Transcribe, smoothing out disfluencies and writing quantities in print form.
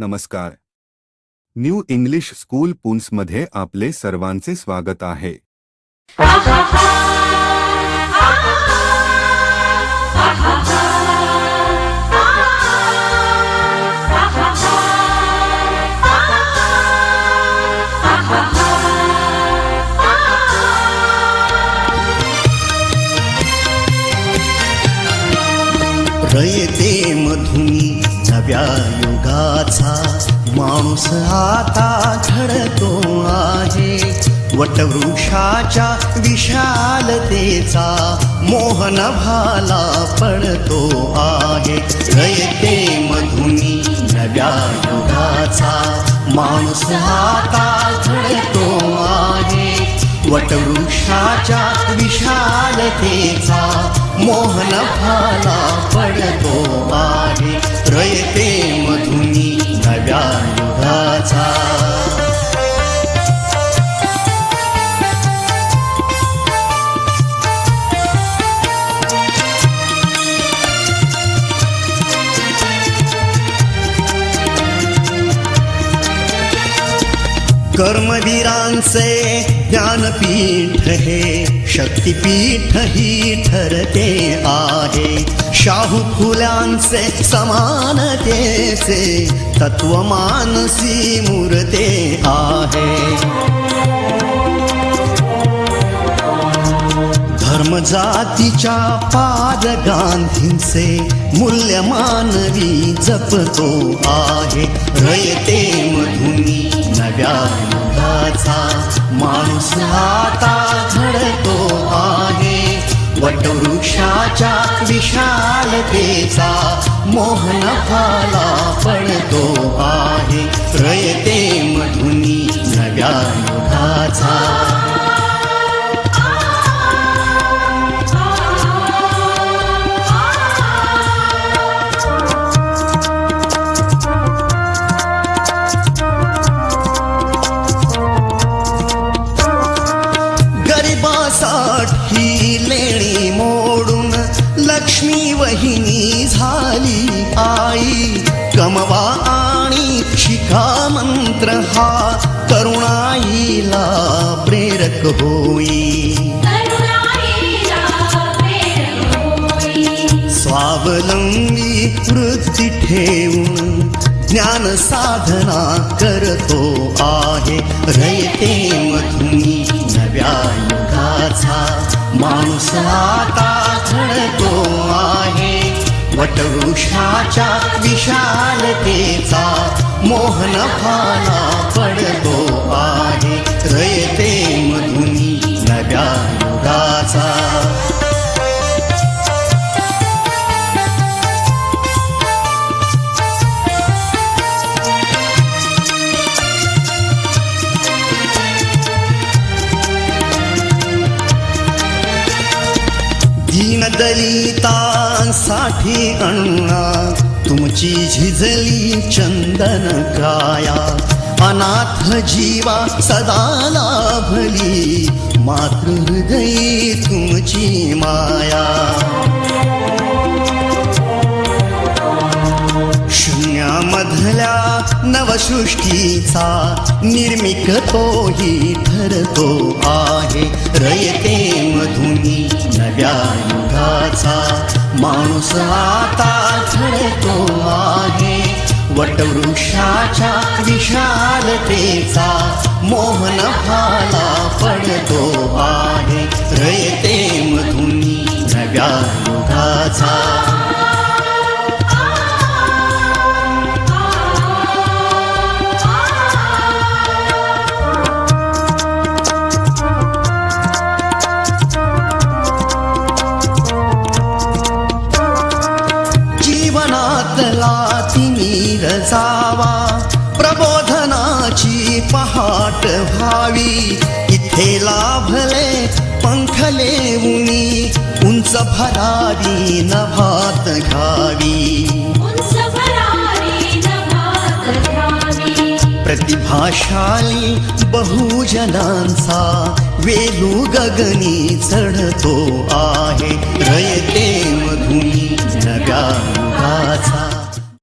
नमस्कार. New English school पुन्समध्ये आपले सर्वांचे स्वागत आहे. रयते मधुनी नव्या युगाचा माणूस आता घडतो आहे. वटवृक्षाच्या विशालतेचा मोहन भाला पडतो आहे. रयते मधुनी नव्या युगाचा माणूस आता घडतो आहे. वटवृक्षाच्या विशालतेचा मोहन भाला पडतो आहे. रयते मधुनी नव्या युगाचा. कर्मवीरांचे ज्ञानपीठ हे शक्तिपीठ ही ठरते आहे. शाहू फुल्यांचे समानतेचे तत्वमानसी मूर्ते आहे. धर्म जातीच्या पाद गांधींचे मूल्य मानवी जपतो आहे. रयते मधुनी नव्या युगाचा माणूस आता घडतो आहे. वटवृक्षाच्या विशालतेचा मोहन भाला पडतो आहे. रयते मधुनी नव्या युगाचा. ही लेणी मोडून लक्ष्मी वहिनी झाली आई. कमवा आणि शिका मंत्र हा तरुणाईला प्रेरक होई. स्वावलंबी वृत्ती ठेवून ज्ञान साधना करतो आहे. रयते मधुनी नव्या युगाचा माणूस आता घडतो आहे. वटवृक्षाच्या विशालतेचा मोहन भाला पडतो आहे. रयते मधुनी नव्या युगाचा. दलितांसाठी अण्णा तुमची झिजली चंदन काया. अनाथ जीवा सदा लाभली मातृहृदयी तुमची माया. शून्यामधल्या नवसृष्टीचा निर्मिक तोही ठरतो आहे. रयते मधुनी नव्या युगाचा माणूस आता घडतो आहे. वटवृक्षाच्या विशालतेचा मोहन भाला पडतो आहे. रयते मधुनी नव्या युगाचा. जावा प्रबोधनाची पहाट व्हावी. इथे लाभले पंखले उनी उंच भरारी नभात घावी. प्रतिभाशाली बहुजनांचा वेलू गगनी चढतो आहे. रयते मधुनी नव्या युगाचा.